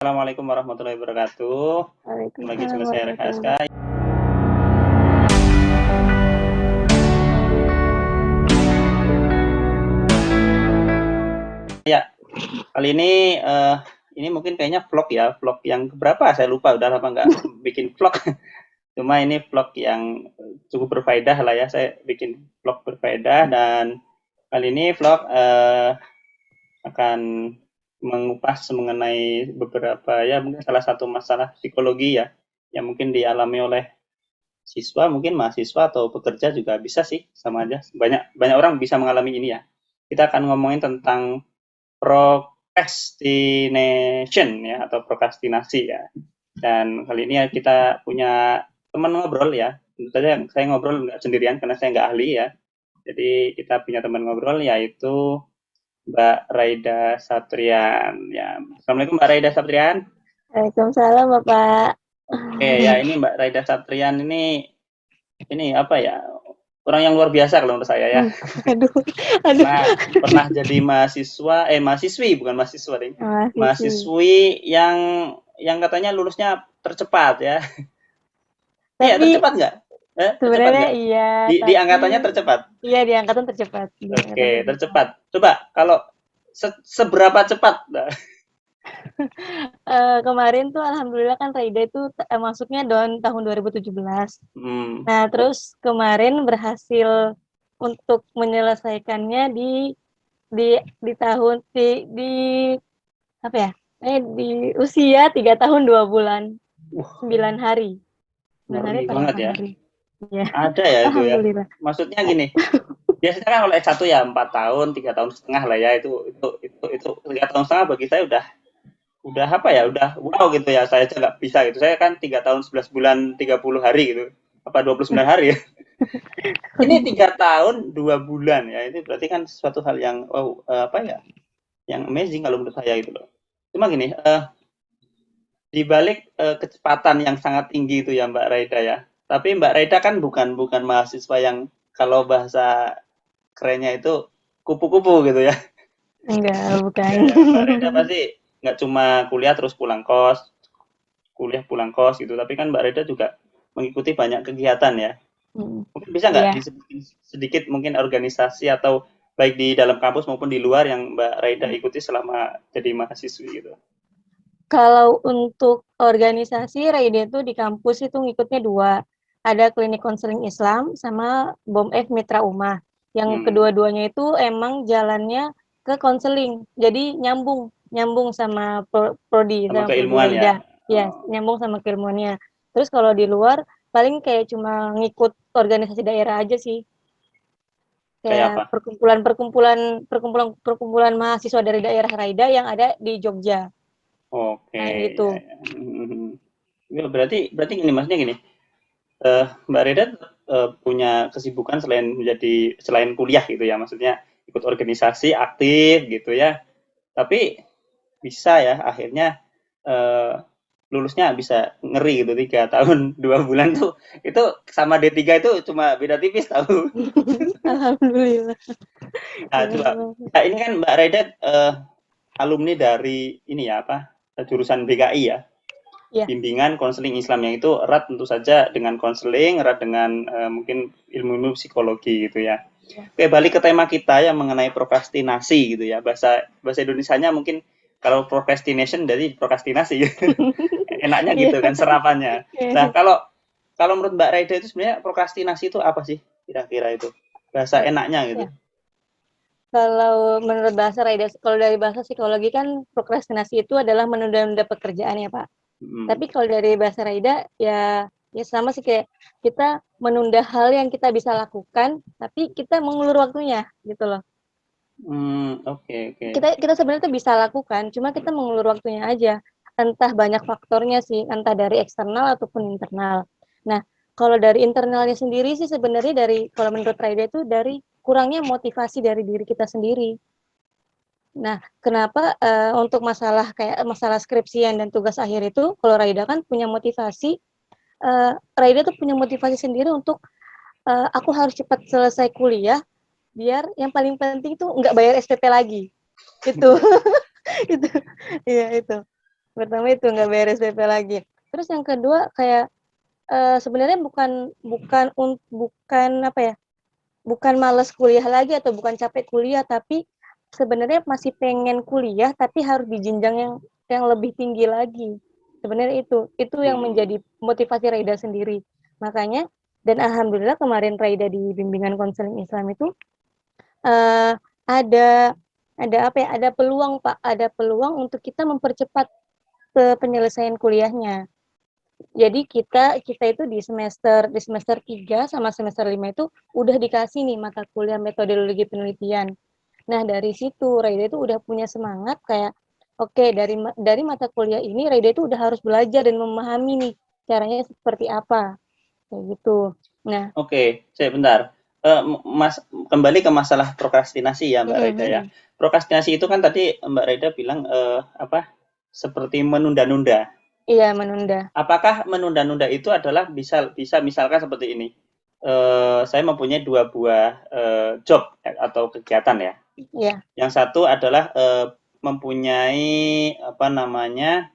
Assalamualaikum warahmatullahi wabarakatuh. Lagi Waalaikumsalam selesai RHSK. warahmatullahi Ya, kali ini mungkin kayaknya vlog ya, vlog yang berapa saya lupa, udah lama nggak bikin vlog. Cuma ini vlog yang cukup berfaedah lah ya, saya bikin vlog berfaedah dan kali ini vlog akan mengupas mengenai beberapa ya mungkin salah satu masalah psikologi ya yang mungkin dialami oleh siswa, mungkin mahasiswa atau pekerja juga bisa sih, sama aja. Banyak banyak orang bisa mengalami ini ya. Kita akan ngomongin tentang procrastination ya atau prokrastinasi ya. Dan kali ini ya kita punya teman ngobrol ya. Tentu saja saya ngobrol nggak sendirian karena saya nggak ahli ya. Jadi kita punya teman ngobrol yaitu Mbak Raida Satrian ya. Assalamualaikum Mbak Raida Satrian. Waalaikumsalam Bapak. Oke ya, ini Mbak Raida Satrian ini apa ya, orang yang luar biasa kalau menurut saya ya. Aduh, aduh. Karena pernah jadi mahasiswi bukan mahasiswa deh. Mahasiswi. Mahasiswi yang katanya lulusnya tercepat ya. Iya, Tapi tercepat nggak? Tercepat sebenarnya nggak? iya, Di tapi angkatannya tercepat. iya di angkatan tercepat, di angkatan Oke, tercepat. tercepat. Coba kalau seberapa cepat? Kemarin tuh alhamdulillah kan Raida itu masuknya tahun 2017. Hmm, Nah, terus kemarin berhasil untuk menyelesaikannya di tahun di apa ya? Di usia 3 tahun 2 bulan, wah, 9 hari. 9 hari ngeri apa banget 8 ya. hari? Iya, Ada ya itu ya. alhamdulillah. Maksudnya gini, biasanya kan kalau S1 ya 4 tahun, 3 tahun setengah lah ya, itu 3 tahun setengah bagi saya udah apa ya, udah wow gitu ya, saya aja nggak bisa gitu, saya kan 3 tahun 11 bulan 30 hari gitu, apa 29 hari ya. Ini 3 tahun 2 bulan ya, ini berarti kan suatu hal yang wow, apa ya, yang amazing kalau menurut saya gitu loh. Cuma gini, di balik kecepatan yang sangat tinggi itu ya Mbak Raida ya, tapi Mbak Raida kan bukan bukan mahasiswa yang kalau bahasa kerennya itu kupu-kupu gitu ya. Enggak, bukan. Ya, ya. Mbak Raida pasti nggak cuma kuliah terus pulang kos, kuliah pulang kos gitu, tapi kan Mbak Reda juga mengikuti banyak kegiatan ya. Hmm, Mungkin bisa nggak iya. disebutin sedikit mungkin organisasi atau baik di dalam kampus maupun di luar yang Mbak Raida ikuti selama jadi mahasiswi gitu. Kalau untuk organisasi, Raida itu di kampus itu ngikutnya dua. Ada klinik konseling Islam sama BOM-F Mitra Umah. Yang Hmm, kedua-duanya itu emang jalannya ke konseling. Jadi nyambung sama prodi, sama sama prodi keilmuan ya. Raida. Ya, Oh, nyambung sama keilmuannya. Terus kalau di luar, paling kayak cuma ngikut organisasi daerah aja sih. kayak Kayak apa? perkumpulan mahasiswa dari daerah Raida yang ada di Jogja. Oke, Nah, ya, gitu. ya. Ya, berarti berarti gini maksudnya gini. Mbak Reda punya kesibukan selain kuliah gitu ya, maksudnya ikut organisasi aktif gitu ya. Tapi bisa ya akhirnya eh, lulusnya bisa ngeri gitu 3 tahun 2 bulan tuh itu sama D3 itu cuma beda tipis tahu. Alhamdulillah. Nah, Ya, coba nah, ini kan Mbak Reda alumni dari ini ya apa jurusan BKI ya, ya, bimbingan konseling Islam yang itu erat tentu saja dengan konseling, erat dengan mungkin ilmu-ilmu psikologi gitu ya. ya. Oke, balik ke tema kita yang mengenai prokrastinasi gitu ya. Bahasa bahasa Indonesianya mungkin kalau procrastination jadi prokrastinasi. Enaknya Iya. gitu kan serapannya. Nah, kalau kalau menurut Mbak Raida itu sebenarnya prokrastinasi itu apa sih kira-kira itu? Bahasa enaknya gitu. Ya. Kalau menurut bahasa Raida, kalau dari bahasa psikologi kan prokrastinasi itu adalah menunda-nunda pekerjaan ya Pak. Hmm. Tapi kalau dari bahasa Raida ya sama sih kayak kita menunda hal yang kita bisa lakukan, tapi kita mengulur waktunya gitu loh. Oke oke. Kita sebenarnya tuh bisa lakukan, cuma kita mengulur waktunya aja. Entah banyak faktornya sih, entah dari eksternal ataupun internal. Nah, kalau dari internalnya sendiri sih sebenarnya kalau menurut Raida itu dari kurangnya motivasi dari diri kita sendiri. Nah, kenapa untuk masalah skripsian dan tugas akhir itu, kalau Raida kan punya motivasi, Raida tuh punya motivasi sendiri untuk aku harus cepat selesai kuliah, biar yang paling penting tuh nggak bayar SPP lagi. Itu. Itu. Iya itu. Pertama itu nggak beres PP lagi. Terus yang kedua kayak sebenarnya bukan apa ya? Bukan males kuliah lagi atau bukan capek kuliah, tapi sebenarnya masih pengen kuliah tapi harus di jenjang yang lebih tinggi lagi. Sebenarnya itu yang menjadi motivasi Raida sendiri. Makanya dan alhamdulillah kemarin Raida di bimbingan konseling Islam itu uh, ada apa ya? Ada peluang Pak, ada peluang untuk kita mempercepat penyelesaian kuliahnya. Jadi kita itu di semester 3 sama semester 5 itu udah dikasih nih mata kuliah metodologi penelitian. Nah, dari situ Raida itu udah punya semangat kayak oke, dari mata kuliah ini Raida itu udah harus belajar dan memahami nih caranya seperti apa. Kayak gitu. Nah, Oke, saya bentar. Mas, kembali ke masalah prokrastinasi ya, Mbak Reda ya. Prokrastinasi itu kan tadi Mbak Reda bilang apa? Seperti menunda-nunda. Iya, menunda. Apakah menunda-nunda itu adalah bisa misalkan seperti ini? Saya mempunyai 2 buah job atau kegiatan ya. Iya. Yang satu adalah mempunyai apa namanya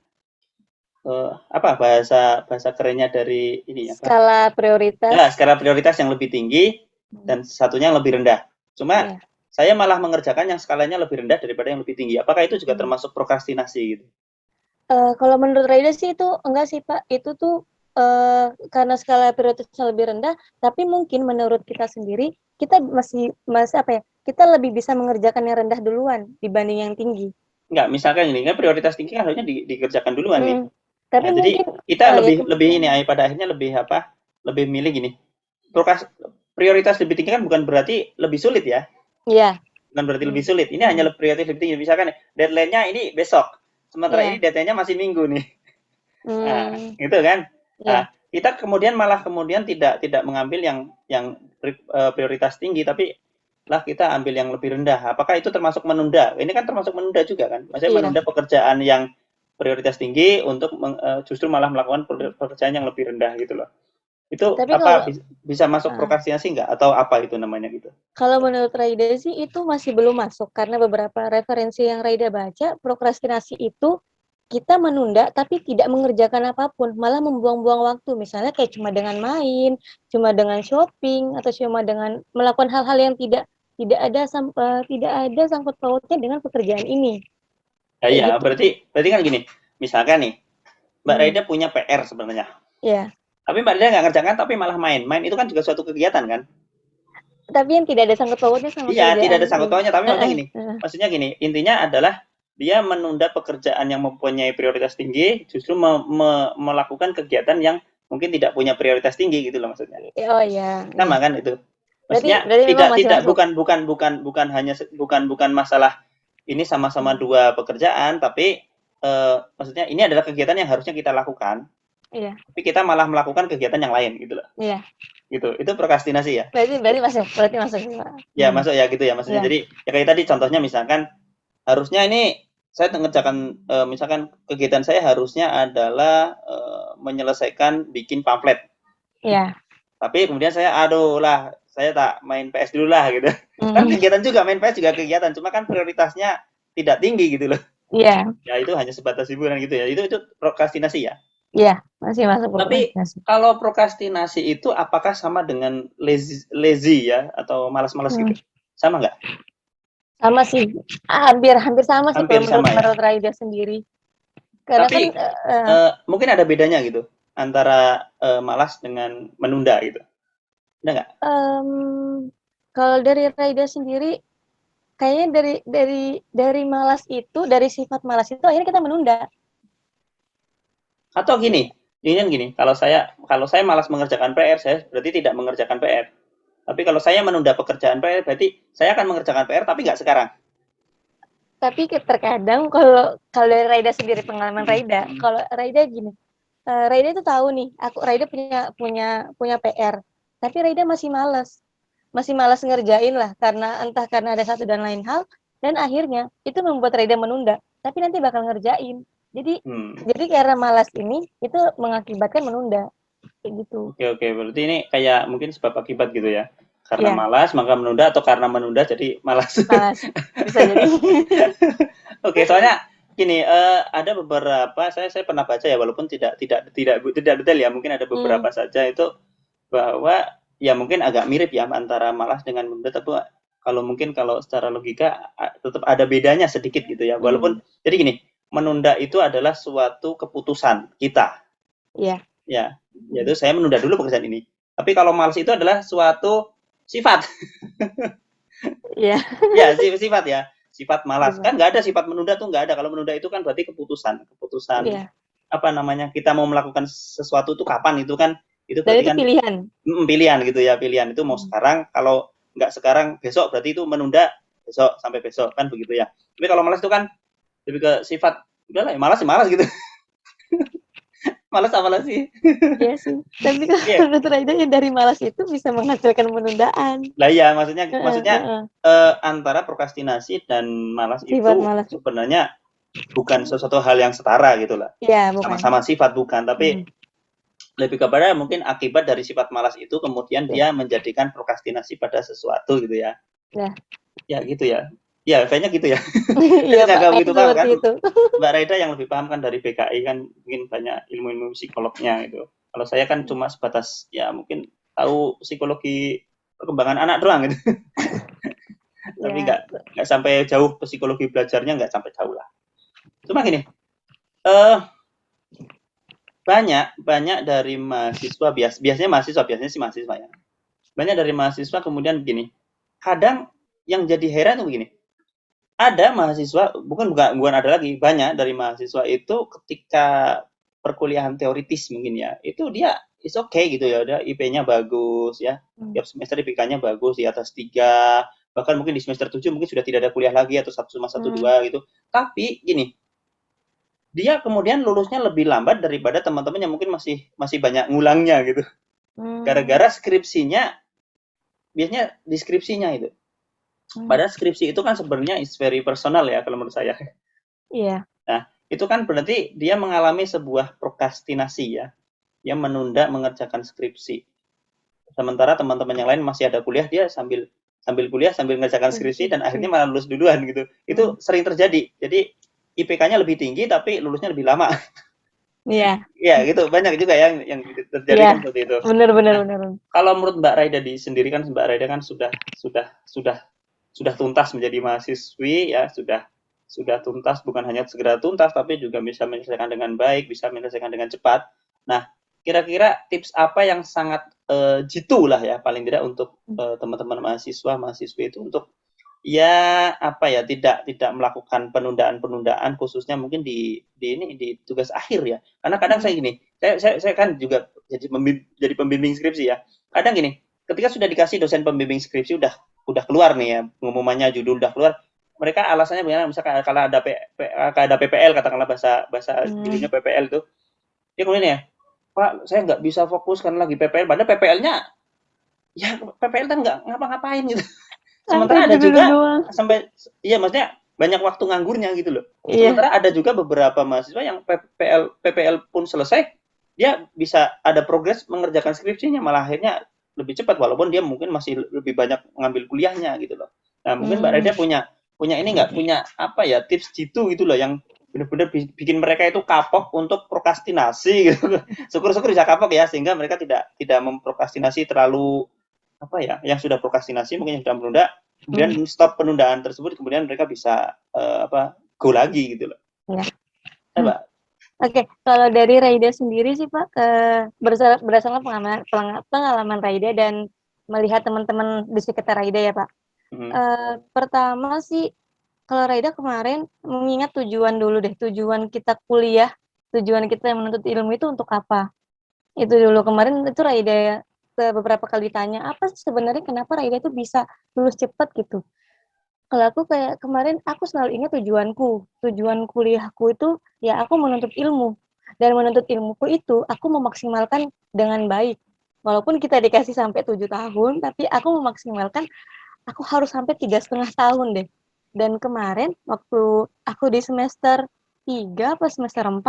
apa bahasa kerennya dari ini apa? Skala prioritas. Ya, skala prioritas yang lebih tinggi dan satunya yang lebih rendah. Cuma Iya. saya malah mengerjakan yang skalanya lebih rendah daripada yang lebih tinggi. Apakah itu juga termasuk prokrastinasi gitu? Kalau menurut Raida sih itu enggak sih Pak. Itu tuh karena skala prioritasnya lebih rendah, tapi mungkin menurut kita sendiri kita masih apa ya? Kita lebih bisa mengerjakan yang rendah duluan dibanding yang tinggi. Enggak, misalkan ini kan prioritas tinggi kan harusnya dikerjakan duluan nih. Tapi Nah, jadi mungkin kita ya lebih ini pada akhirnya lebih apa? Lebih milih gini. Prioritas lebih tinggi kan bukan berarti lebih sulit ya. Iya. Bukan berarti lebih sulit. Ini hanya prioritas lebih tinggi. Misalkan deadline-nya ini besok. Sementara ini deadline-nya masih minggu nih. Nah, gitu kan. Nah, kita kemudian tidak mengambil yang prioritas tinggi, tapi lah kita ambil yang lebih rendah. Apakah itu termasuk menunda? Ini kan termasuk menunda juga kan. Maksudnya menunda pekerjaan yang prioritas tinggi untuk justru malah melakukan pekerjaan yang lebih rendah gitu loh. Itu Tapi apa kalau bisa masuk prokrastinasi nggak atau apa itu namanya gitu? Kalau menurut Raida sih itu masih belum masuk karena beberapa referensi yang Raida baca, prokrastinasi itu kita menunda tapi tidak mengerjakan apapun, malah membuang-buang waktu. Misalnya kayak cuma dengan main, cuma dengan shopping atau cuma dengan melakukan hal-hal yang tidak ada sangkut pautnya dengan pekerjaan ini. Ya, iya, gitu. berarti kan gini. Misalkan nih, Mbak Raida punya PR sebenarnya. Iya. Tapi Mbak Raida nggak ngerjakan tapi malah main. Main itu kan juga suatu kegiatan kan? Tapi yang tidak ada sangkut pautnya sama Iya, kerjaan. tidak ada sangkut pautnya, tapi maksudnya gini, intinya adalah dia menunda pekerjaan yang mempunyai prioritas tinggi, justru melakukan kegiatan yang mungkin tidak punya prioritas tinggi gitu loh maksudnya. Oh iya. Sama kan itu. Maksudnya berarti tidak bukan masalah ini sama-sama dua pekerjaan, tapi maksudnya ini adalah kegiatan yang harusnya kita lakukan. Iya. Tapi kita malah melakukan kegiatan yang lain gitu loh. Iya. Gitu. Itu prokrastinasi ya? Berarti masuk. Ya, masuk ya gitu ya maksudnya. Jadi ya kayak tadi contohnya misalkan harusnya ini saya mengerjakan misalkan kegiatan saya harusnya adalah menyelesaikan bikin pamflet. Iya. Tapi kemudian saya tak main PS dulu lah gitu. Kan kegiatan juga, main PS juga kegiatan, cuma kan prioritasnya tidak tinggi gitu loh. Iya. Ya itu hanya sebatas hiburan gitu ya. Itu prokrastinasi ya? Iya, masih masuk prokrastinasi. Tapi kalau prokrastinasi itu apakah sama dengan lazy ya atau malas-malas gitu? Sama nggak? Sama sih, hampir sama sih Hampir kalau menurut ya? Raida sendiri. Karena tapi kan mungkin ada bedanya gitu antara malas dengan menunda gitu. Ada nggak? Kalau dari Raida sendiri, kayaknya dari malas itu, dari sifat malas itu akhirnya kita menunda. Atau gini, kalau saya malas mengerjakan PR, saya berarti tidak mengerjakan PR. Tapi kalau saya menunda pekerjaan PR, berarti saya akan mengerjakan PR tapi nggak sekarang. Tapi terkadang kalau dari Raida sendiri, pengalaman Raida, kalau Raida gini, Raida itu tahu nih, Raida punya PR, tapi Raida masih malas ngerjain lah entah karena ada satu dan lain hal, dan akhirnya itu membuat Raida menunda, tapi nanti bakal ngerjain. Jadi karena malas ini itu mengakibatkan menunda kayak gitu. Oke, berarti ini kayak mungkin sebab akibat gitu ya. Karena malas maka menunda, atau karena menunda jadi malas. Bisa jadi. Oke, soalnya gini, ada beberapa saya pernah baca ya, walaupun tidak detail ya, mungkin ada beberapa saja itu bahwa ya mungkin agak mirip ya antara malas dengan menunda, tapi kalau secara logika tetap ada bedanya sedikit gitu ya. Walaupun jadi gini, menunda itu adalah suatu keputusan kita. Iya. Ya, yaitu saya menunda dulu pekerjaan ini. Tapi kalau malas itu adalah suatu sifat. Iya. Ya, sifat ya. Sifat malas. Gimana? Kan nggak ada sifat menunda tuh nggak ada. Kalau menunda itu kan berarti keputusan. Keputusan Iya. apa namanya? Kita mau melakukan sesuatu itu kapan itu Dan berarti itu kan pilihan. pilihan gitu ya, pilihan itu mau sekarang, kalau nggak sekarang besok berarti itu menunda besok sampai besok kan begitu ya. Tapi kalau malas itu kan lebih ke sifat udahlah ya malas gitu. Malas apa sih? Iya sih. Tapi kalau Iya. menurut Raida yang dari malas itu bisa menghasilkan penundaan. Lah ya maksudnya maksudnya Heeh. antara prokrastinasi dan malas Sifat itu malas. sebenarnya bukan sesuatu hal yang setara gitu lah. Iya, bukan. Sama-sama sifat bukan, tapi lebih kepada mungkin akibat dari sifat malas itu kemudian dia menjadikan prokrastinasi pada sesuatu gitu ya. Ya. Ya gitu ya. Ya, kayaknya gitu ya. Iya, Saya Pak. nggak Kayaknya begitu paham seperti kan. itu. Mbak Raida yang lebih paham kan dari BKI kan mungkin banyak ilmu-ilmu psikolognya itu. Kalau saya kan cuma sebatas ya mungkin tahu psikologi perkembangan anak doang gitu. Tapi Ya. nggak sampai jauh psikologi belajarnya nggak sampai jauh lah. Cuma gini, eh banyak dari mahasiswa biasanya sih mahasiswa ya. Banyak dari mahasiswa kemudian begini. Kadang yang jadi heran tuh begini. Ada mahasiswa bukan ada lagi, banyak dari mahasiswa itu ketika perkuliahan teoritis mungkin ya, itu dia is okay gitu ya, udah IP-nya bagus ya. Tiap semester IPK-nya bagus di atas 3, bahkan mungkin di semester 7 mungkin sudah tidak ada kuliah lagi atau 1,12 gitu. Tapi gini, dia kemudian lulusnya lebih lambat daripada teman-teman yang mungkin masih banyak ngulangnya gitu. Gara-gara skripsinya biasanya deskripsinya itu. Padahal skripsi itu kan sebenarnya is very personal ya kalau menurut saya. Iya. Nah, itu kan berarti dia mengalami sebuah prokrastinasi ya, yang menunda mengerjakan skripsi. Sementara teman-teman yang lain masih ada kuliah, dia sambil sambil kuliah sambil mengerjakan skripsi dan akhirnya malah lulus duluan gitu. Itu sering terjadi. Jadi IPK-nya lebih tinggi tapi lulusnya lebih lama. Iya. Ya gitu, banyak juga yang terjadi Iya. kan seperti itu. Benar. Nah, kalau menurut Mbak Raida sendiri kan Mbak Raida kan sudah tuntas menjadi mahasiswi ya, sudah tuntas, bukan hanya segera tuntas tapi juga bisa menyelesaikan dengan baik, bisa menyelesaikan dengan cepat. Nah, kira-kira tips apa yang sangat jitu lah ya paling tidak untuk teman-teman mahasiswi itu untuk ya apa ya tidak melakukan penundaan khususnya mungkin di tugas akhir ya. Karena kadang saya gini, saya kan juga jadi pembimbing skripsi ya. Kadang gini, ketika sudah dikasih dosen pembimbing skripsi udah keluar nih ya pengumumannya, judul udah keluar, mereka alasannya misalkan kalau ada PPL, katakanlah bahasa judulnya PPL tuh, dia kemudian ya Pak saya nggak bisa fokus karena lagi PPL, padahal PPL-nya ya PPL kan nggak ngapa-ngapain gitu. Sementara ada juga sampai iya maksudnya banyak waktu nganggurnya gitu loh. Sementara ada juga beberapa mahasiswa yang PPL pun selesai, dia bisa ada progres mengerjakan skripsinya, malah akhirnya lebih cepat walaupun dia mungkin masih lebih banyak mengambil kuliahnya gitu loh. Nah, mungkin Mbak Reda punya ini nggak, punya apa ya tips gitu loh yang benar-benar bikin mereka itu kapok untuk prokrastinasi gitu. Syukur-syukur bisa kapok ya sehingga mereka tidak memprokrastinasi terlalu apa ya, yang sudah prokrastinasi mungkin yang sudah menunda, kemudian stop penundaan tersebut, kemudian mereka bisa go lagi gitu loh. Ya. Mbak. Oke, kalau dari Raida sendiri sih Pak, berdasarkan pengalaman Raida dan melihat teman-teman di sekitar Raida ya Pak. Pertama sih, kalau Raida kemarin mengingat tujuan dulu deh, tujuan kita kuliah, tujuan kita yang menuntut ilmu itu untuk apa? Itu dulu kemarin itu Raida beberapa kali ditanya, apa sih sebenarnya kenapa Raida itu bisa lulus cepat gitu? Kalau aku kayak kemarin aku selalu ingat tujuan kuliahku itu ya aku menuntut ilmu, dan menuntut ilmuku itu aku memaksimalkan dengan baik. Walaupun kita dikasih sampai 7 tahun, tapi aku memaksimalkan aku harus sampai 3,5 tahun deh. Dan kemarin waktu aku di semester 3 apa semester 4,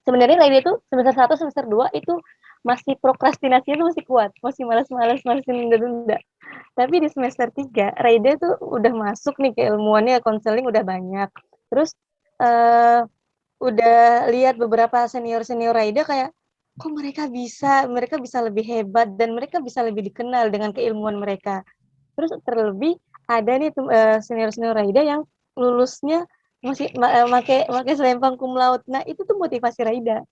sebenarnya lainnya itu semester 1 semester 2 itu masih prokrastinasinya tuh masih kuat, masih malas-malas, masih nunda-nunda. Tapi di semester 3, Raida tuh udah masuk nih ke ilmuannya, konseling udah banyak. Terus uh, udah lihat beberapa senior-senior rider kayak kok mereka bisa lebih hebat dan mereka bisa lebih dikenal dengan keilmuan mereka. Terus terlebih ada nih senior-senior rider yang lulusnya masih make selempang cum laude. Nah, itu tuh motivasi Raida.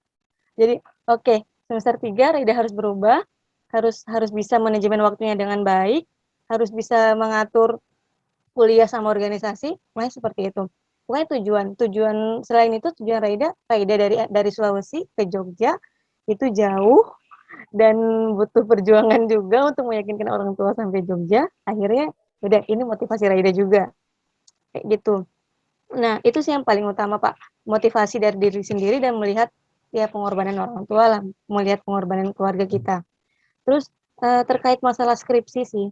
Jadi, oke, semester 3 Raida harus berubah, harus bisa manajemen waktunya dengan baik, harus bisa mengatur kuliah sama organisasi, makanya seperti itu. Pokoknya tujuan selain itu tujuan Raida dari Sulawesi ke Jogja itu jauh dan butuh perjuangan juga untuk meyakinkan orang tua sampai Jogja. Akhirnya udah ini motivasi Raida juga kayak gitu. Nah, itu sih yang paling utama, Pak. Motivasi dari diri sendiri dan melihat ya pengorbanan orang tua lah, melihat pengorbanan keluarga kita. Terus terkait masalah skripsi sih.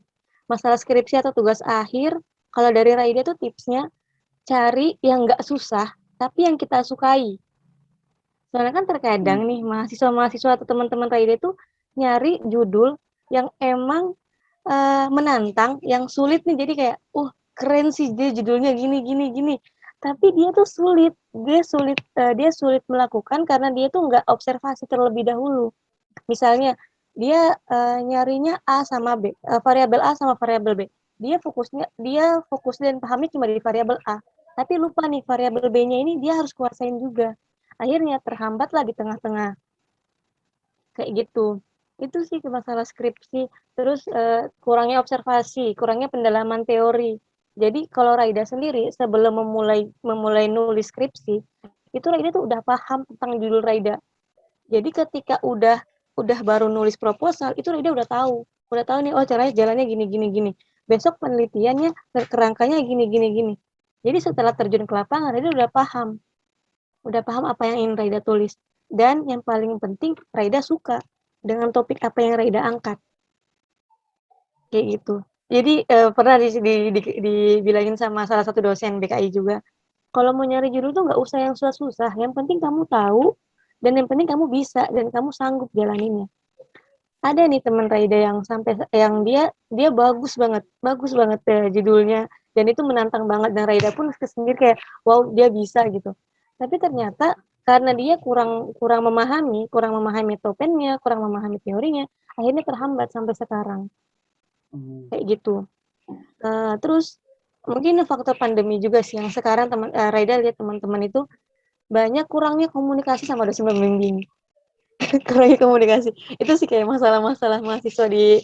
Masalah skripsi atau tugas akhir, kalau dari Raida tuh tipsnya cari yang nggak susah, tapi yang kita sukai. Soalnya kan terkadang nih mahasiswa-mahasiswa atau teman-teman Raida itu nyari judul yang emang menantang, yang sulit nih. Jadi kayak, keren sih dia judulnya gini gini gini. Tapi dia tuh dia sulit melakukan karena dia tuh nggak observasi terlebih dahulu. Misalnya dia nyarinya A sama B, variabel A sama variabel B. Dia fokus dan pahamnya cuma di variabel A. Tapi lupa nih variabel B-nya ini dia harus kuasain juga. Akhirnya terhambatlah di tengah-tengah. Kayak gitu. Itu sih masalah skripsi. Terus kurangnya observasi, kurangnya pendalaman teori. Jadi kalau Raida sendiri sebelum memulai nulis skripsi, itu Raida tuh udah paham tentang judul Raida. Jadi ketika udah baru nulis proposal, itu Raida udah tahu nih, oh caranya jalannya gini gini gini. Besok penelitiannya kerangkanya gini gini gini. Jadi setelah terjun ke lapangan, Raida udah paham apa yang ingin Raida tulis. Dan yang paling penting, Raida suka dengan topik apa yang Raida angkat. Kayak gitu. Jadi pernah dibilangin sama salah satu dosen BKI juga, kalau mau nyari judul tuh nggak usah yang susah-susah, yang penting kamu tahu, dan yang penting kamu bisa, dan kamu sanggup jalaninnya. Ada nih teman Raida yang dia bagus banget judulnya, dan itu menantang banget, dan Raida pun sendiri kayak, wow dia bisa gitu. Tapi ternyata karena dia kurang memahami topennya, kurang memahami teorinya, akhirnya terhambat sampai sekarang. Kayak gitu. Terus mungkin faktor pandemi juga sih yang sekarang Raida lihat teman-teman itu banyak kurangnya komunikasi sama dosen pembimbing. Kurangnya komunikasi. Itu sih kayak masalah-masalah mahasiswa di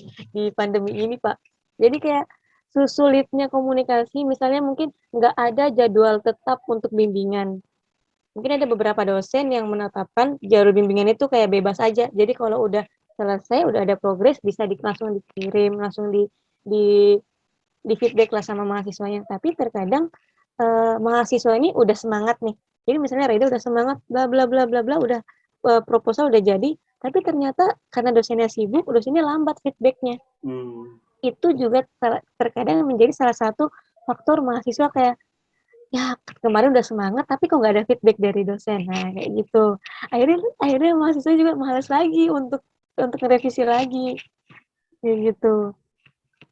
pandemi ini, Pak. Jadi kayak sulitnya komunikasi, misalnya mungkin nggak ada jadwal tetap untuk bimbingan. Mungkin ada beberapa dosen yang menetapkan jadwal bimbingan itu kayak bebas aja. Jadi kalau udah selesai, udah ada progres, bisa langsung dikirim, langsung di di feedback lah sama mahasiswanya. Tapi terkadang mahasiswa ini udah semangat nih. Jadi misalnya Reda udah semangat, bla bla bla bla bla, udah proposal udah jadi, tapi ternyata karena dosennya sibuk, dosennya lambat feedbacknya. Itu juga terkadang menjadi salah satu faktor mahasiswa kayak, ya kemarin udah semangat, tapi kok nggak ada feedback dari dosen. Nah kayak gitu. Akhirnya mahasiswa juga malas lagi untuk revisi lagi, kayak gitu.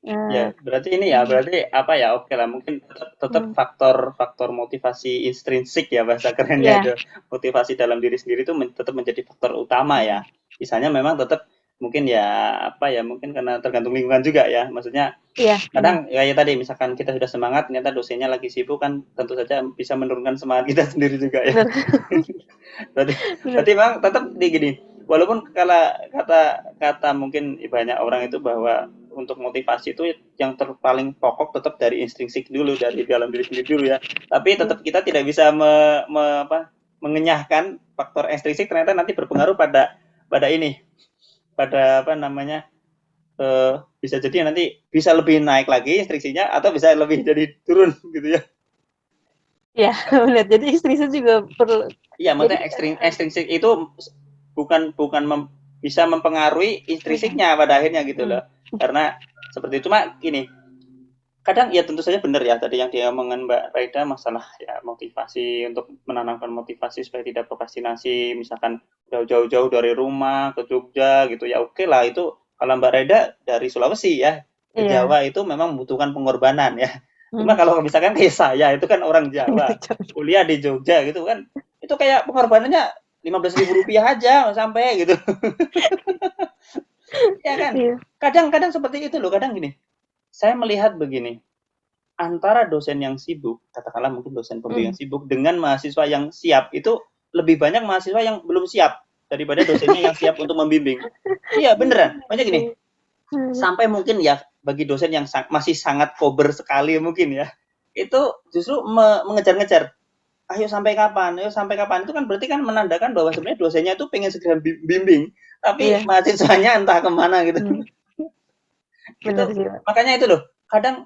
Ya, berarti ini ya, berarti apa ya? Oke lah, mungkin tetap faktor motivasi intrinsik ya bahasa kerennya Ya, itu. Motivasi dalam diri sendiri itu tetap menjadi faktor utama ya. Misalnya memang tetap mungkin ya apa ya, mungkin karena tergantung lingkungan juga ya. Maksudnya iya, benar. kadang ya tadi misalkan kita sudah semangat, ternyata dosennya lagi sibuk kan tentu saja bisa menurunkan semangat kita sendiri juga ya. Benar. berarti Benar. berarti memang tetap di gini, walaupun kata mungkin banyak orang itu bahwa untuk motivasi itu yang paling pokok tetap dari intrinsik dulu, dari dalam diri sendiri dulu ya, tapi tetap kita tidak bisa mengenyahkan faktor ekstrinsik, ternyata nanti berpengaruh pada ini, pada apa namanya, bisa jadi nanti bisa lebih naik lagi instriksinya atau bisa lebih jadi turun gitu ya. Iya, benar. Jadi istri saya juga perlu. Iya, Jadi maksudnya ekstrinsik itu bukan bisa mempengaruhi intrinsiknya pada akhirnya gitu loh. Karena seperti itu mah gini, kadang ya tentu saja benar ya tadi yang dia omongin Mbak Raida, masalah ya motivasi, untuk menanamkan motivasi supaya tidak prokrastinasi, misalkan jauh-jauh dari rumah ke Jogja gitu ya, oke lah itu. Kalau Mbak Raida dari Sulawesi ya ke iya, Jawa itu memang membutuhkan pengorbanan ya. Cuma kalau misalkan kayak saya itu kan orang Jawa, kuliah di Jogja gitu kan, itu kayak pengorbanannya 15.000 rupiah aja sampai gitu. Ya kan? Iya. Kadang-kadang seperti itu loh, kadang gini. Saya melihat begini, antara dosen yang sibuk, katakanlah mungkin dosen pembimbing yang sibuk dengan mahasiswa yang siap, itu lebih banyak mahasiswa yang belum siap daripada dosennya yang siap untuk membimbing. Iya, beneran. Maksudnya gini, sampai mungkin ya bagi dosen yang masih sangat kober sekali mungkin ya, itu justru mengejar-ngejar. Ayo sampai kapan, itu kan berarti kan menandakan bahwa sebenarnya dosennya itu pengen segera bimbing, tapi Iya. mahasiswanya entah kemana gitu. Itu Bener sih, Pak. makanya itu loh, kadang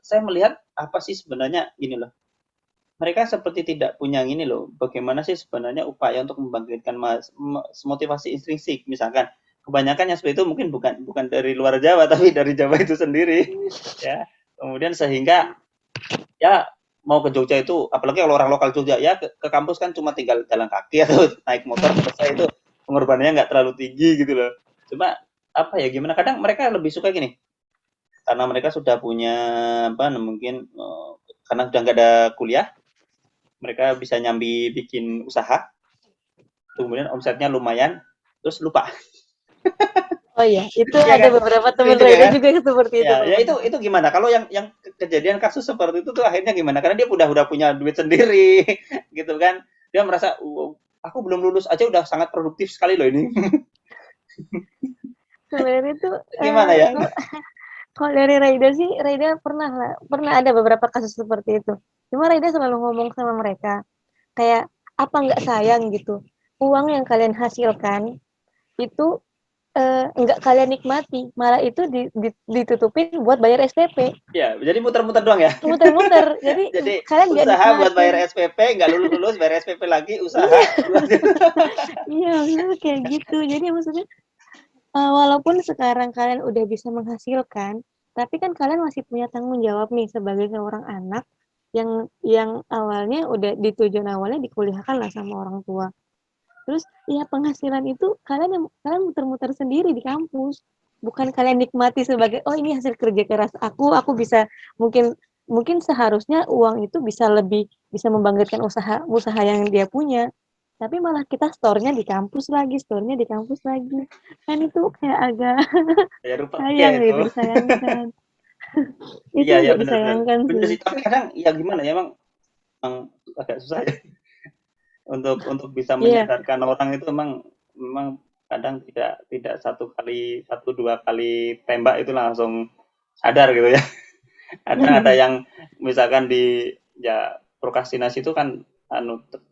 saya melihat apa sih sebenarnya gini loh, mereka seperti tidak punya ini loh, bagaimana sih sebenarnya upaya untuk membangkitkan motivasi intrinsik, misalkan kebanyakan yang seperti itu mungkin bukan bukan dari luar Jawa tapi dari Jawa itu sendiri ya, kemudian sehingga ya mau ke Jogja itu apalagi kalau orang lokal Jogja ya ke kampus kan cuma tinggal jalan kaki atau naik motor selesai, itu pengorbanannya nggak terlalu tinggi gitu loh. Cuma apa ya, gimana, kadang mereka lebih suka gini, karena mereka sudah punya apa mungkin karena sudah nggak ada kuliah, mereka bisa nyambi bikin usaha, kemudian omsetnya lumayan, terus lupa. Oh iya, itu Ya ada kan? beberapa teman Prinsip ya rider kan? juga seperti itu, Ya, Pak. ya itu gimana? Kalau yang kejadian kasus seperti itu tuh akhirnya gimana? Karena dia udah punya duit sendiri, gitu kan? Dia merasa, aku belum lulus aja udah sangat produktif sekali loh ini. Sebenarnya tuh Gimana ya? kalau dari Raida sih, Raida pernah ada beberapa kasus seperti itu. Cuma Raida selalu ngomong sama mereka, kayak apa nggak sayang gitu, uang yang kalian hasilkan itu nggak kalian nikmati, malah itu ditutupin buat bayar SPP, Ya, jadi muter-muter doang ya. muter-muter. Jadi Jadi kalian nggak usaha buat nikmatin. bayar SPP, nggak lulus-lulus, bayar SPP lagi, usaha. Iya, iya maksudnya kayak gitu. Jadi maksudnya walaupun sekarang kalian udah bisa menghasilkan, tapi kan kalian masih punya tanggung jawab nih sebagai seorang anak yang awalnya udah di tujuan awalnya dikuliahkan lah sama orang tua. Terus ya penghasilan itu kalian muter-muter sendiri di kampus. Bukan kalian nikmati sebagai oh ini hasil kerja keras aku bisa mungkin mungkin seharusnya uang itu bisa membangkitkan usaha usaha yang dia punya. Tapi malah kita store-nya di kampus lagi. Kan itu kayak agak Bayar rupiah sayang itu. gitu, disayangkan. Itu Iya, ya agak benar-benar. disayangkan Benar sih. sih, tapi kadang ya gimana ya, emang agak susah ya untuk bisa Iya, menyadarkan orang itu, memang kadang tidak satu dua kali tembak itu langsung sadar gitu ya. Kadang ada yang misalkan ya prokrastinasi itu kan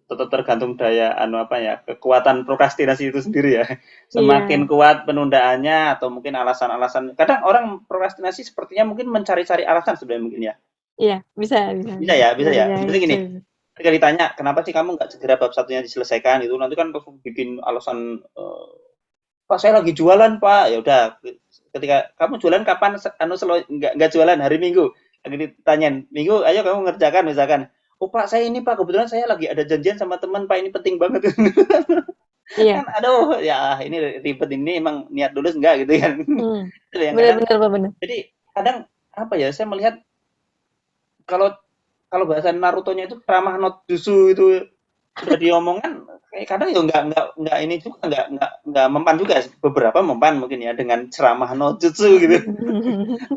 tetap tergantung daya apa ya, kekuatan prokrastinasi itu sendiri ya. Semakin iya, kuat penundaannya atau mungkin alasan-alasan. Kadang orang prokrastinasi sepertinya mungkin mencari-cari alasan sebenarnya mungkin ya. iya, bisa, bisa, Bisa bisa. ya, bisa Bisa ya. jadi, Berarti gini, bisa, bisa. ketika ditanya kenapa sih kamu nggak segera bab satunya diselesaikan itu, nanti kan bikin alasan, Pak saya lagi jualan Pak, ya udah, ketika kamu jualan kapan, nggak jualan hari Minggu, lagi ditanyain Minggu, ayo kamu ngerjakan misalkan, oh Pak saya ini Pak kebetulan saya lagi ada janjian sama teman Pak, ini penting banget. Iya, Kan aduh ya ini ribet, ini emang niat dulu enggak gitu kan. hmm. Itu yang kadang, Benar-benar, Pak, benar. jadi kadang apa ya, saya melihat kalau kalau bahasa Naruto-nya itu ramah not jutsu itu udah diomongkan, kayak kadang ya nggak ini juga, nggak mempan juga, beberapa mempan mungkin ya dengan ceramah no jutsu gitu.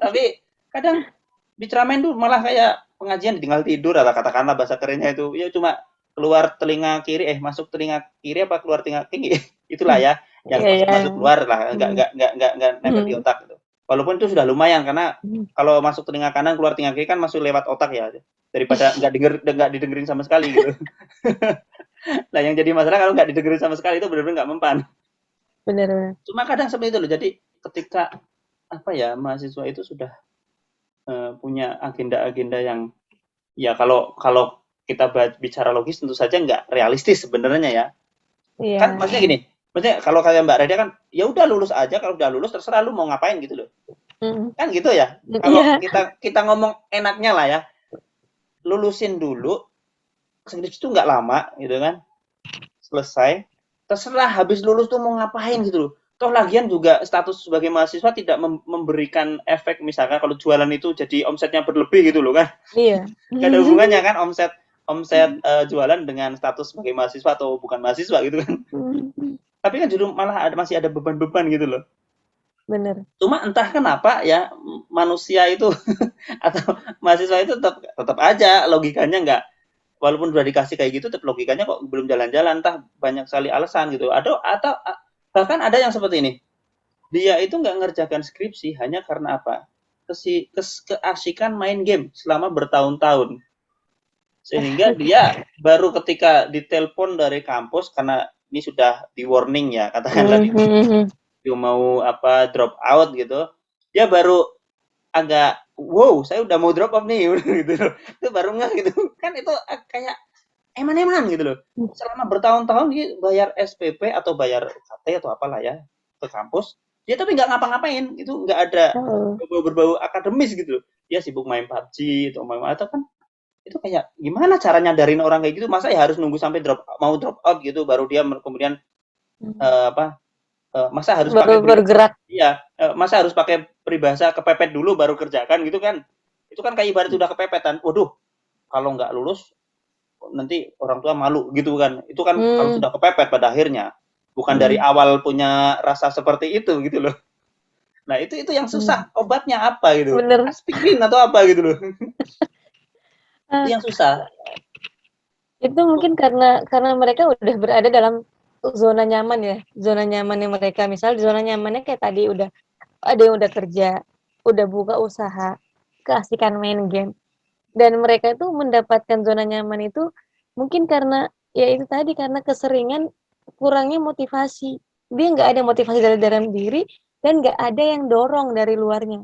Tapi kadang diceramain tuh malah kayak pengajian tinggal tidur, atau katakanlah bahasa kerennya itu ya cuma keluar telinga kiri, masuk telinga kiri apa keluar telinga kiri, itulah ya, yang Iya, masuk iya. masuk keluar lah, Hmm. nggak nempel di Hmm. otak gitu. Walaupun itu sudah lumayan, karena Hmm. kalau masuk telinga kanan keluar telinga kiri kan masuk lewat otak ya, daripada nggak didengerin sama sekali gitu. Nah yang jadi masalah kalau nggak didengerin sama sekali itu benar-benar nggak mempan. Benar-benar. Cuma kadang seperti itu loh. Jadi ketika apa ya, mahasiswa itu sudah punya agenda-agenda yang ya kalau kalau kita bicara logis tentu saja nggak realistis sebenarnya ya. Iya. Kan maksudnya gini, maksudnya kalau kayak Mbak Reda kan ya udah lulus aja, kalau udah lulus terserah lu mau ngapain gitu loh. Hmm. Kan gitu ya. Kalau Iya. kita ngomong enaknya lah ya, lulusin dulu, skripsi itu nggak lama gitu kan, selesai, terserah habis lulus tuh mau ngapain gitu loh. Toh lagian juga status sebagai mahasiswa tidak memberikan efek misalkan kalau jualan itu jadi omsetnya berlebih gitu loh kan. Iya. Gak ada hubungannya kan omset omset jualan dengan status sebagai mahasiswa atau bukan mahasiswa gitu kan. Tapi kan justru malah masih ada beban-beban gitu loh. Bener. Cuma entah kenapa ya manusia itu atau mahasiswa itu tetap tetap aja logikanya nggak, walaupun udah dikasih kayak gitu tetap logikanya kok belum jalan-jalan, entah banyak sekali alasan gitu. Atau bahkan ada yang seperti ini. Dia itu nggak ngerjakan skripsi hanya karena apa? Keasikan main game selama bertahun-tahun. Sehingga dia baru ketika ditelepon dari kampus karena ini sudah di warning ya, katakanlah dia mau apa drop out gitu. Dia baru agak wow, saya udah mau drop off nih gitu loh. Itu baru nggak gitu. Kan itu kayak eman-eman gitu loh. Selama bertahun-tahun dia bayar SPP atau bayar UKT atau apalah ya ke kampus, dia tapi nggak ngapa-ngapain, itu nggak ada Oh. berbau akademis gitu loh. Dia sibuk main PUBG atau main atau kan itu kayak gimana cara nyadarin orang kayak gitu, masa ya harus nunggu sampai mau drop out gitu baru dia kemudian apa masa harus pakai Baru bergerak. iya masa harus pakai peribahasa kepepet dulu baru kerjakan gitu kan, itu kan kayak ibarat udah kepepetan, waduh kalau nggak lulus nanti orang tua malu gitu kan, itu kan kalau sudah kepepet pada akhirnya bukan dari awal punya rasa seperti itu gitu loh. Nah itu yang susah, obatnya apa gitu, Bener. aspirin atau apa gitu loh. Itu yang susah. Itu mungkin karena mereka udah berada dalam zona nyaman ya, zona nyamannya mereka. Misal zona nyamannya kayak tadi udah ada yang udah kerja, udah buka usaha, keasikan main game. Dan mereka itu mendapatkan zona nyaman itu mungkin karena ya itu tadi karena keseringan kurangnya motivasi. Dia nggak ada motivasi dari dalam diri dan nggak ada yang dorong dari luarnya.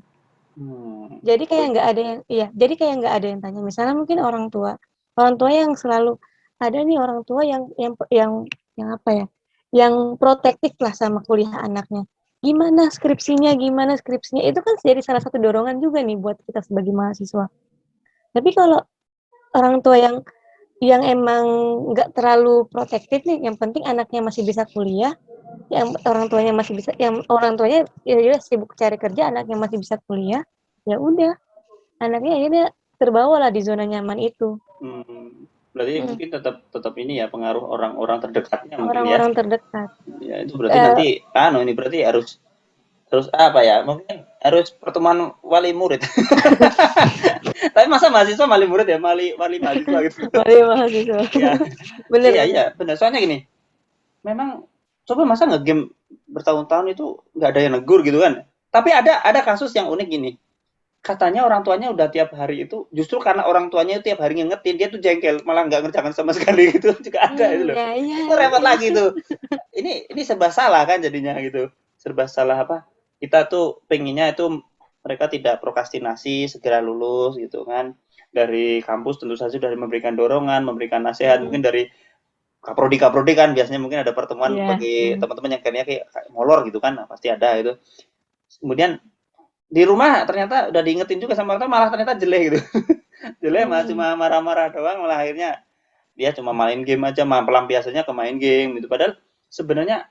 Jadi kayak nggak ada yang iya, jadi kayak nggak ada yang tanya. Misalnya mungkin orang tua yang selalu ada nih orang tua yang apa ya, yang protektif lah sama kuliah anaknya. Gimana skripsinya, itu kan jadi salah satu dorongan juga nih buat kita sebagai mahasiswa. Tapi kalau orang tua yang emang nggak terlalu protektif nih, yang penting anaknya masih bisa kuliah, yang orang tuanya ya sibuk cari kerja, anaknya masih bisa kuliah, ya udah anaknya akhirnya terbawa lah di zona nyaman itu. Berarti mungkin tetap tetap ini ya pengaruh orang-orang terdekatnya mungkin ya. Orang-orang terdekat. Ya itu berarti nanti ini berarti harus harus apa ya? Mungkin harus pertemuan wali murid. Tapi masa mahasiswa wali murid ya, wali mahasiswa gitu. Wali mahasiswa. Ya, Bener iya bener. iya benar. Soalnya gini, memang coba masa ngegame bertahun-tahun itu nggak ada yang negur gitu kan? Tapi ada kasus yang unik gini. Katanya orang tuanya udah tiap hari itu justru karena orang tuanya tiap hari ngingetin dia tuh jengkel malah nggak ngerjakan sama sekali gitu juga ada itu loh. Ya, iya, Itu repot iya. lagi tuh. Ini serba salah kan jadinya gitu, serba salah apa, kita tuh pengennya itu mereka tidak prokrastinasi segera lulus gitu kan, dari kampus tentu saja sudah memberikan dorongan memberikan nasihat, mungkin dari kaprodi kan biasanya mungkin ada pertemuan Iya. bagi teman-teman yang kayaknya kayak molor gitu kan, nah, pasti ada itu. Kemudian di rumah ternyata udah diingetin juga sama orang tua malah ternyata jelek gitu. Jelek malah cuma marah-marah doang, malah akhirnya dia cuma main game aja, pelampiasannya ke main game gitu. Padahal sebenarnya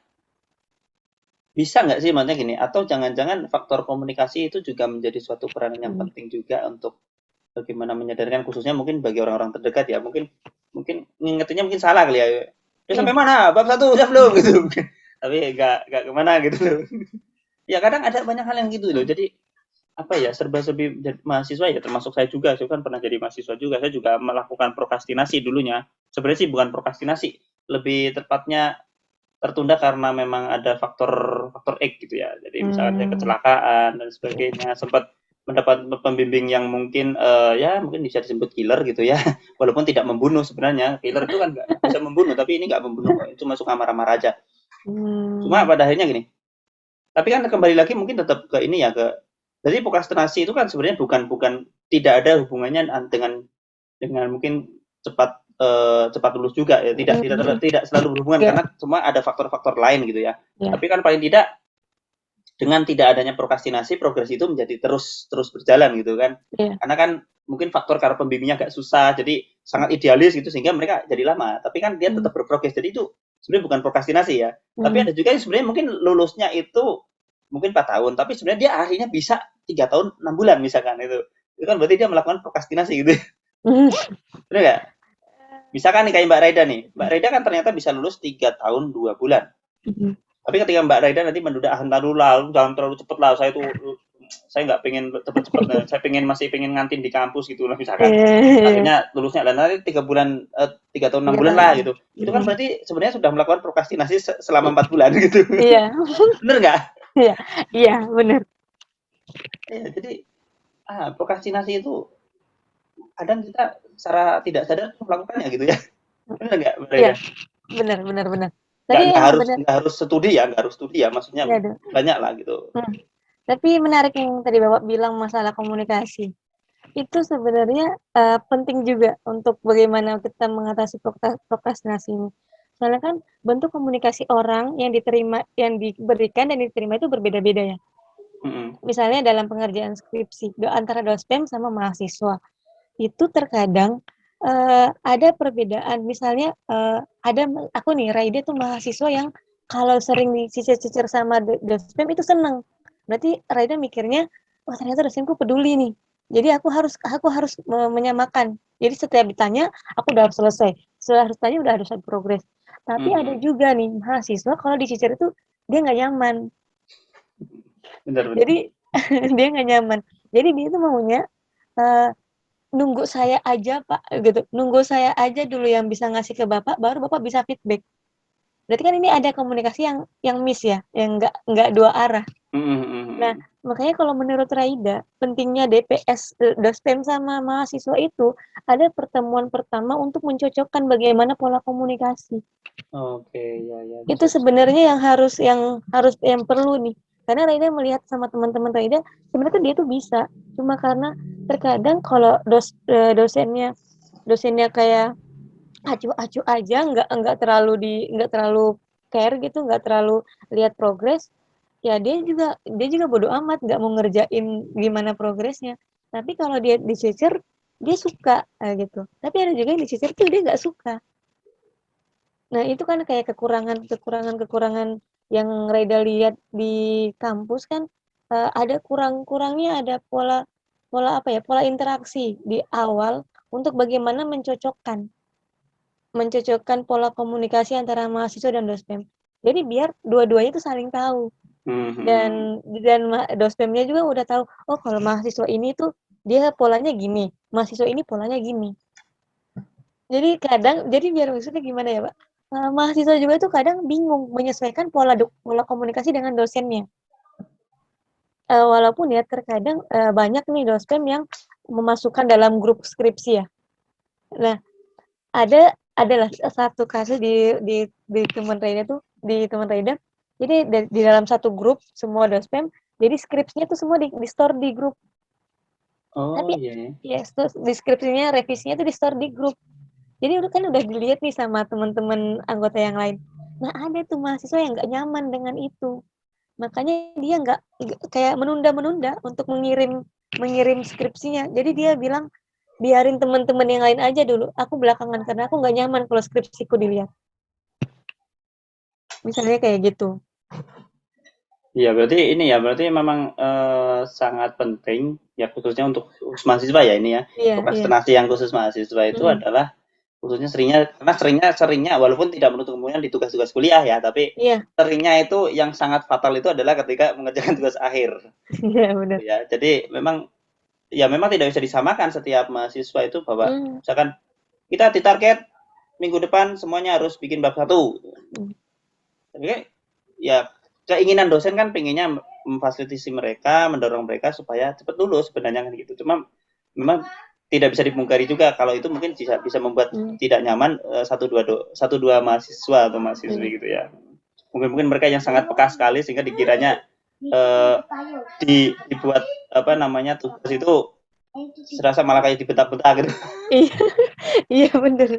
bisa nggak sih maksudnya gini, atau jangan-jangan faktor komunikasi itu juga menjadi suatu peranan yang penting juga untuk bagaimana menyadarkan, khususnya mungkin bagi orang-orang terdekat ya, mungkin mungkin ngingetinnya mungkin salah kali ya. Ya sampai mana? Bab 1 udah belum gitu. Tapi nggak kemana gitu loh. Ya kadang ada banyak hal yang gitu loh. Jadi apa ya, serba-serbi mahasiswa ya, termasuk saya juga, saya kan pernah jadi mahasiswa juga, saya juga melakukan prokrastinasi dulunya. Sebenarnya sih bukan prokrastinasi, lebih tepatnya tertunda karena memang ada faktor faktor X gitu ya. Jadi misalkan saya kecelakaan dan sebagainya, sempat mendapat pembimbing yang mungkin ya mungkin bisa disebut killer gitu ya. Walaupun tidak membunuh sebenarnya. Killer itu kan nggak bisa membunuh, tapi ini nggak membunuh, cuma suka marah-marah aja. Cuma pada akhirnya gini, tapi kan kembali lagi mungkin tetap ke ini ya, jadi prokrastinasi itu kan sebenarnya bukan bukan tidak ada hubungannya dengan mungkin cepat lulus juga ya, tidak selalu berhubungan karena cuma ada faktor-faktor lain gitu ya. Tapi kan paling tidak dengan tidak adanya prokrastinasi, progres itu menjadi terus berjalan gitu kan. Karena kan mungkin faktor karena pembimbingnya agak susah, jadi sangat idealis gitu sehingga mereka jadi lama. Tapi kan dia tetap berprogres. Jadi itu sebenarnya bukan prokrastinasi ya. Tapi ada juga yang sebenarnya mungkin lulusnya itu mungkin 4 tahun, tapi sebenarnya dia akhirnya bisa 3 tahun 6 bulan misalkan itu. Itu kan berarti dia melakukan prokrastinasi gitu. Benar nggak? Misalkan nih kayak Mbak Raida nih. Mbak Raida kan ternyata bisa lulus 3 tahun 2 bulan. Tapi ketika Mbak Raida nanti menduda, ah ntar dulu lah, jangan terlalu cepet lah, saya nggak pengen cepet-cepet, saya masih pengen ngantin di kampus gitu lah misalkan. Akhirnya lulusnya dan nanti 3 tahun 6 bulan lah gitu. Itu kan berarti sebenarnya sudah melakukan prokrastinasi selama 4 bulan gitu. Iya. Bener nggak? Iya, iya benar. Ya, jadi prokrastinasi itu kadang kita secara tidak sadar melakukannya gitu ya. Bener nggak, Mbak Raida? Iya, benar. Tapi Nggak harus studi ya, maksudnya ya, banyak lah gitu. Tapi menarik yang tadi Bapak bilang masalah komunikasi. Itu sebenarnya penting juga untuk bagaimana kita mengatasi prokrastinasi ini. Soalnya kan bentuk komunikasi orang yang diberikan dan diterima itu berbeda-beda ya. Misalnya dalam pengerjaan skripsi antara dosen sama mahasiswa itu terkadang ada perbedaan. Misalnya ada aku nih Raida tuh mahasiswa yang kalau sering dicicir-cicir sama dosen itu seneng. Berarti Raida mikirnya, wah ternyata dosenku peduli nih. Jadi aku harus menyamakan. Jadi setiap ditanya aku udah harus selesai. Setelah harus tanya udah harus progres. Tapi ada juga nih mahasiswa kalau dicicir itu dia nggak nyaman. Benar. Jadi dia nggak nyaman. Jadi dia itu maunya nunggu saya aja Pak gitu. Nunggu saya aja dulu yang bisa ngasih ke Bapak, baru Bapak bisa feedback. Berarti kan ini ada komunikasi yang miss ya, yang nggak dua arah. Nah, makanya kalau menurut Raida, pentingnya DPS, dosen sama mahasiswa itu ada pertemuan pertama untuk mencocokkan bagaimana pola komunikasi. Oke, ya. Itu sebenarnya yang perlu nih. Karena Raida melihat sama teman-teman Raida, sebenarnya dia tuh bisa. Cuma karena terkadang kalau dosennya kayak acuh-acuh aja, nggak terlalu care gitu, nggak terlalu lihat progres, ya dia juga bodo amat, nggak mau ngerjain gimana progresnya. Tapi kalau dia dicecer, dia suka gitu. Tapi ada juga yang dicecer tuh dia nggak suka. Nah itu kan kayak kekurangan yang Raida lihat di kampus kan, ada kurangnya ada pola interaksi di awal untuk bagaimana mencocokkan pola komunikasi antara mahasiswa dan dosen. Jadi biar dua-duanya itu saling tahu. Dan dosennya juga udah tahu, oh kalau mahasiswa ini tuh dia polanya gini, mahasiswa ini polanya gini. Jadi biar maksudnya gimana ya Pak? Mahasiswa juga tuh kadang bingung menyesuaikan pola komunikasi dengan dosennya. Walaupun ya terkadang banyak nih dosen yang memasukkan dalam grup skripsi ya. Nah, adalah satu kasus di teman Raida tuh, di teman Raida. Jadi di dalam satu grup semua dosen, jadi skripsinya tuh semua di store di grup. Tapi ya deskripsinya, revisinya tuh di store di grup. Jadi udah dilihat nih sama teman-teman anggota yang lain. Nah ada tuh mahasiswa yang nggak nyaman dengan itu. Makanya dia nggak kayak menunda untuk mengirim skripsinya. Jadi dia bilang biarin teman-teman yang lain aja dulu. Aku belakangan karena aku nggak nyaman kalau skripsiku dilihat. Misalnya kayak gitu. Iya, berarti memang sangat penting ya khususnya untuk mahasiswa ya ini ya. Prokrastinasi yang khusus mahasiswa itu adalah khususnya seringnya walaupun tidak menutup kemungkinan di tugas-tugas kuliah ya, tapi seringnya itu yang sangat fatal itu adalah ketika mengerjakan tugas akhir. Iya benar. Ya, jadi memang tidak bisa disamakan setiap mahasiswa itu bahwa misalkan kita ditarget minggu depan semuanya harus bikin bab 1. Tapi ya keinginan dosen kan pengennya memfasilitasi mereka, mendorong mereka supaya cepat lulus sebenarnya kan gitu. Cuma memang tidak bisa dipungkari juga kalau itu mungkin bisa membuat tidak nyaman satu dua mahasiswa atau mahasiswi gitu ya. Mungkin mereka yang sangat peka sekali sehingga dikiranya dibuat tugas itu serasa malah kayak dibentak-bentak gitu. Iya benar.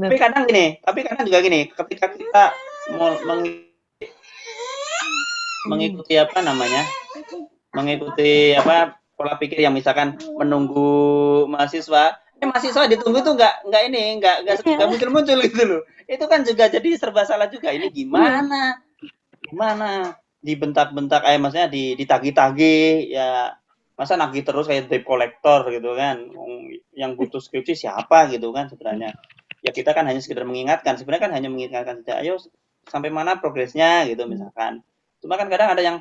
Tapi kadang juga gini, ketika kita mau mengikuti pola pikir yang misalkan menunggu mahasiswa, mahasiswa ditunggu tuh nggak ini nggak Iya. muncul-muncul gitu loh. Itu kan juga jadi serba salah juga. Ini Iya. gimana dibentak-bentak, maksudnya ditagih-tagih ya, masa nagih terus kayak debt collector gitu kan. Yang butuh skripsi siapa gitu kan sebenarnya. Ya kita kan hanya sekedar mengingatkan, sebenarnya kan hanya mengingatkan saja, ayo sampai mana progresnya gitu misalkan. Cuma kan kadang ada yang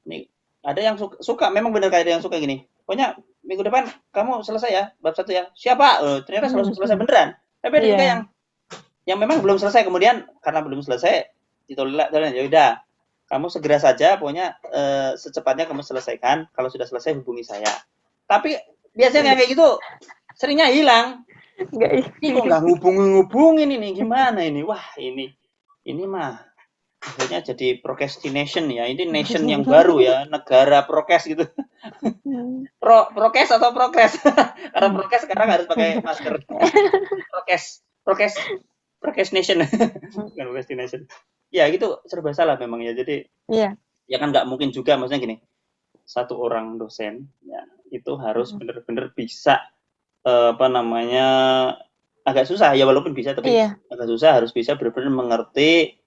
nih, ada yang suka memang benar kayak ada yang suka gini. Pokoknya minggu depan kamu selesai ya bab 1 ya. Siapa? Ternyata selesai beneran. Tapi ada juga Iya. yang memang belum selesai, kemudian karena belum selesai ditolak, ya udah kamu segera saja pokoknya secepatnya kamu selesaikan, kalau sudah selesai hubungi saya. Tapi biasanya kayak gitu seringnya hilang. Enggak Ini kok isi. nggak ngubungin ini, gimana ini? Wah, ini mah akhirnya jadi procrastination ya. Ini nation yang baru ya, negara prokes gitu. Prokes atau progres? Karena prokes sekarang harus pakai masker. Prokes, prokes, prokes nation. Bukan procrastination. Ya gitu serba salah memang ya. Jadi Iya. ya kan nggak mungkin juga, maksudnya gini, satu orang dosen ya itu harus benar-benar bisa apa namanya, agak susah ya, walaupun bisa tapi Iya. agak susah, harus bisa benar-benar mengerti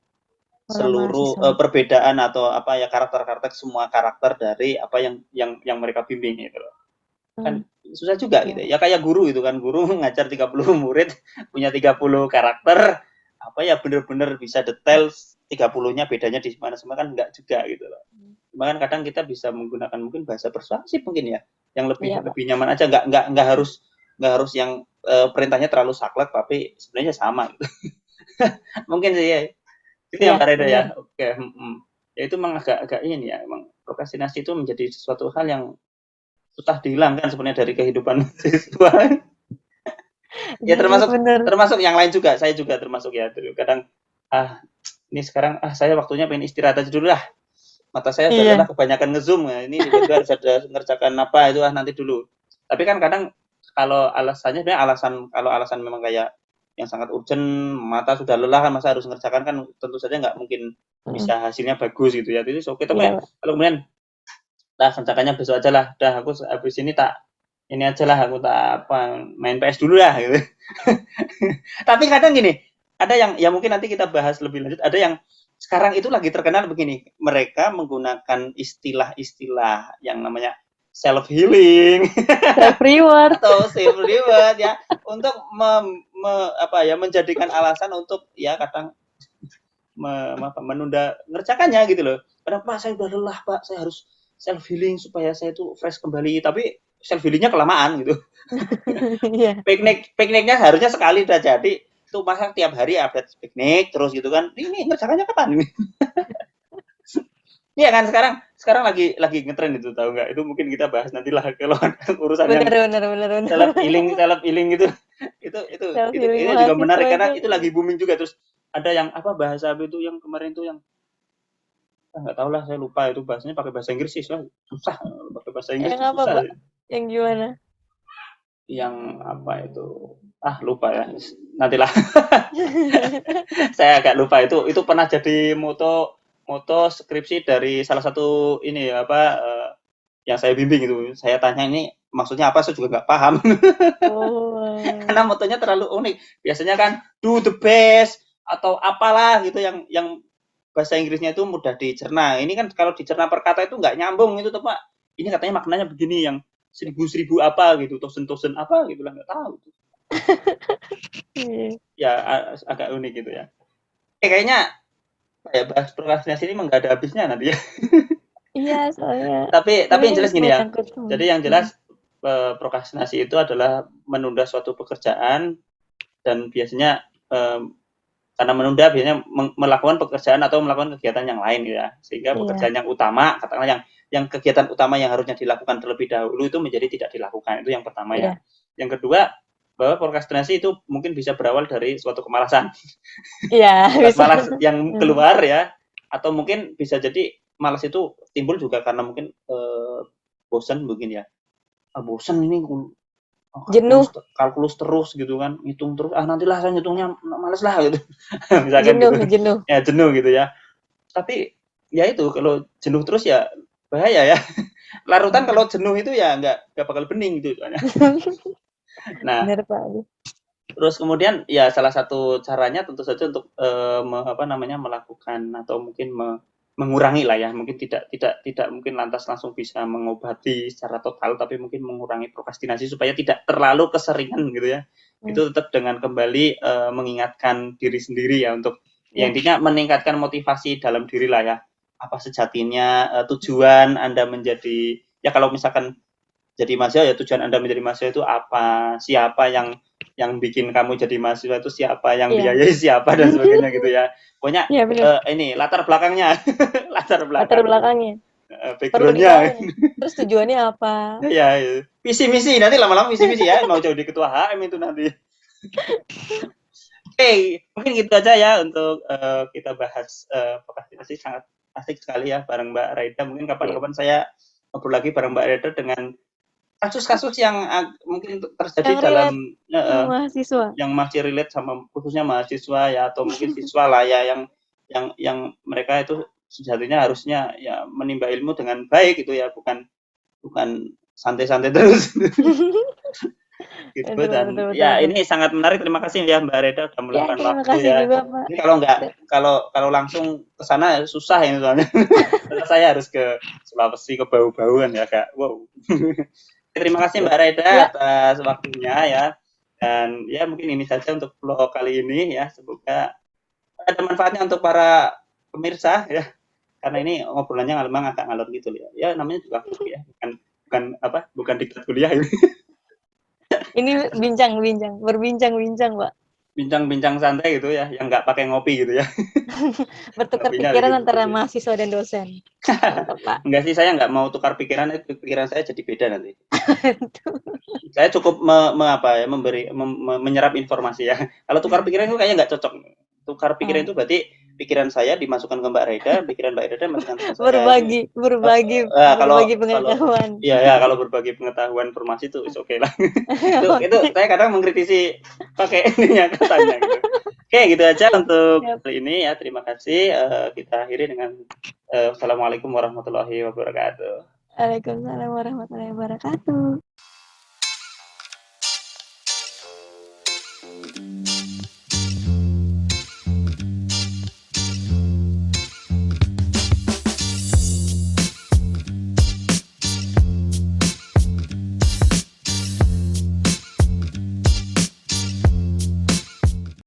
Kalau seluruh mahasiswa. perbedaan atau apa ya, karakter-karakter, semua karakter dari apa yang mereka bimbing gitu loh. Kan susah juga gitu Iya. ya, kayak guru itu kan, guru ngajar 30 murid punya 30 karakter, apa ya benar-benar bisa detail 30-nya bedanya di mana semua, kan enggak juga gitu loh. Cuma kan kadang kita bisa menggunakan mungkin bahasa persuasif mungkin ya, yang lebih Iya, Pak. lebih nyaman aja, nggak harus yang perintahnya terlalu saklek tapi sebenarnya sama gitu. Mungkin sih ya. Itu yang Iya, Kak Reda ya. benar. Oke, ya itu memang agak-agak ini ya, emang prokrastinasi itu menjadi sesuatu hal yang susah dihilangkan sebenarnya dari kehidupan siswa. Ya Iya, termasuk benar. termasuk yang lain juga, saya juga termasuk ya. Kadang ini sekarang saya waktunya pengen istirahat aja dulu lah. Mata saya udah lelah Iya. kebanyakan ngezoom ya. Ini tiba-tiba harus ada ngerjakan apa itu, nanti dulu. Tapi kan kadang kalau alasannya sebenarnya kalau alasan memang kayak yang sangat urgent, mata sudah lelah kan, masa harus ngerjakan, kan tentu saja nggak mungkin bisa hasilnya bagus gitu ya. Jadi oke, Iya, tapi Pak. kalau kemudian kerjakannya besok aja lah. Udah aku habis ini ini aja lah, aku main PS dulu lah gitu. Tapi kadang gini, ada yang ya mungkin nanti kita bahas lebih lanjut, ada yang sekarang itu lagi terkenal begini, mereka menggunakan istilah-istilah yang namanya self healing Self reward. atau self reward ya, untuk menjadikan alasan untuk ya kadang menunda ngerjakannya gitu loh. Kadang, Pak saya udah lelah Pak, saya harus self healing supaya saya itu fresh kembali, tapi self healingnya kelamaan gitu. Iya. Pikniknya harusnya sekali udah jadi, itu masa tiap hari update piknik terus gitu kan, ini ngerjakannya kapan ini? Iya kan, sekarang lagi ngetren itu, tahu nggak? Itu mungkin kita bahas nanti lah kalau ada urusan yang Benar, benar, benar, benar. self healing gitu. itu itu Self itu healing ini juga mahasiswa menarik itu. karena itu lagi booming juga. Terus ada yang apa, bahasa apa itu yang kemarin tuh, yang nggak tahu lah, saya lupa itu bahasanya, pakai bahasa Inggris sih, susah pakai bahasa Inggris Yang tuh apa, susah. Pak? Yang gimana? Yang apa itu, lupa ya, nantilah. Saya agak lupa, itu pernah jadi moto moto skripsi dari salah satu ini ya, apa yang saya bimbing itu. Saya tanya ini maksudnya apa, saya juga nggak paham. Karena Oh. motonya terlalu unik. Biasanya kan do the best atau apalah gitu, yang bahasa Inggrisnya itu mudah dicerna. Ini kan kalau dicerna per kata itu nggak nyambung itu tuh Pak. Ini katanya maknanya begini, yang seribu apa gitu, tosen apa gitu lah, nggak tahu. Iya. Ya agak unik gitu ya. Kayaknya ya bahas prokrastinasi ini nggak ada habisnya nanti ya. Iya, soalnya Tapi yang ini jelas gini ya. menyangkut semua. Jadi yang jelas prokrastinasi itu adalah menunda suatu pekerjaan, dan biasanya karena menunda biasanya melakukan pekerjaan atau melakukan kegiatan yang lain ya, sehingga Iya. pekerjaan yang utama, katakanlah yang kegiatan utama yang harusnya dilakukan terlebih dahulu itu menjadi tidak dilakukan. Itu yang pertama ya. Iya. Yang kedua, bahwa prokrastinasi itu mungkin bisa berawal dari suatu kemalasan. Iya, Sifat bisa. malas yang keluar ya, atau mungkin bisa jadi malas itu timbul juga karena mungkin bosan mungkin ya. Bosan ini Jenuh. kalkulus terus gitu kan, ngitung terus, nantilah saya ngitungnya males lah gitu. Misalkan Jenuh, gitu. jenuh. Ya jenuh gitu ya. Tapi ya itu, kalau jenuh terus ya bahaya ya. Larutan kalau jenuh itu ya nggak bakal bening gitu soalnya. Nah, Benar Pak. Aduh. terus kemudian ya salah satu caranya tentu saja untuk apa namanya melakukan atau mungkin mengurangi lah ya, mungkin tidak mungkin lantas langsung bisa mengobati secara total, tapi mungkin mengurangi prokrastinasi supaya tidak terlalu keseringan gitu ya. Hmm. Itu tetap dengan kembali mengingatkan diri sendiri ya untuk ya Ya. intinya meningkatkan motivasi dalam diri lah ya. Apa sejatinya tujuan Anda menjadi ya kalau misalkan jadi mahasiswa ya tujuan Anda menjadi mahasiswa itu apa, siapa yang bikin kamu jadi mahasiswa itu siapa, yang Iya. biayai siapa dan sebagainya gitu ya. Pokoknya Iya benar. ini latar belakangnya, latar Latar belakang, belakangnya perlu backgroundnya, ditahu nih. Terus tujuannya apa? ya, ya. Visi misi nanti lama-lama visi misi ya mau jadi ketua HM itu nanti. Oke, mungkin gitu aja ya untuk kita bahas prokrastinasi sangat asik sekali ya bareng Mbak Raida. Mungkin Sip. kapan-kapan saya ngobrol lagi bareng Mbak Raida dengan kasus-kasus yang mungkin terjadi Yang dalam relate mahasiswa. yang masih relate sama khususnya mahasiswa ya atau mungkin siswa lah ya yang mereka itu sejatinya harusnya ya menimba ilmu dengan baik gitu ya bukan bukan santai-santai terus gitu Betul, dan betul, betul, ya betul. ini sangat menarik terima kasih ya Mbak Reda sudah Ya, meluangkan terima waktu kasih ya juga, Pak. ini kalau nggak kalau langsung ke sana susah ini soalnya saya harus ke Sulawesi ke bau-bauan ya kak wow. Terima kasih Mbak Reda Ya, atas waktunya ya. Dan ya mungkin ini saja untuk vlog kali ini ya. Semoga ada manfaatnya untuk para pemirsa ya. Karena ini ngobrolannya memang agak ngalor gitu ya. Ya namanya juga ya, bukan apa? Bukan diklat kuliah ini. ini bincang-bincang, berbincang-bincang, Pak. Bincang-bincang santai gitu ya, yang nggak pakai ngopi gitu ya. Bertukar Ngopinya pikiran dikit-dikit antara ya. mahasiswa dan dosen. Mantap, Pak. Enggak sih, saya nggak mau tukar pikiran, pikiran saya jadi beda nanti. Saya cukup apa ya, menyerap informasi ya. Kalau tukar pikiran itu kayaknya nggak cocok. Tukar pikiran itu berarti pikiran saya dimasukkan ke Mbak Reda, pikiran Mbak Reda dimasukkan ke saya itu. berbagi, berbagi, Kalau berbagi kalau pengetahuan. iya ya kalau berbagi pengetahuan informasi itu oke okay lah. Itu saya kadang mengkritisi pakai ininya katanya gitu. Oke, gitu aja untuk Siap. kali ini ya. Terima kasih. Kita akhiri dengan Assalamualaikum warahmatullahi wabarakatuh. Waalaikumsalam warahmatullahi wabarakatuh.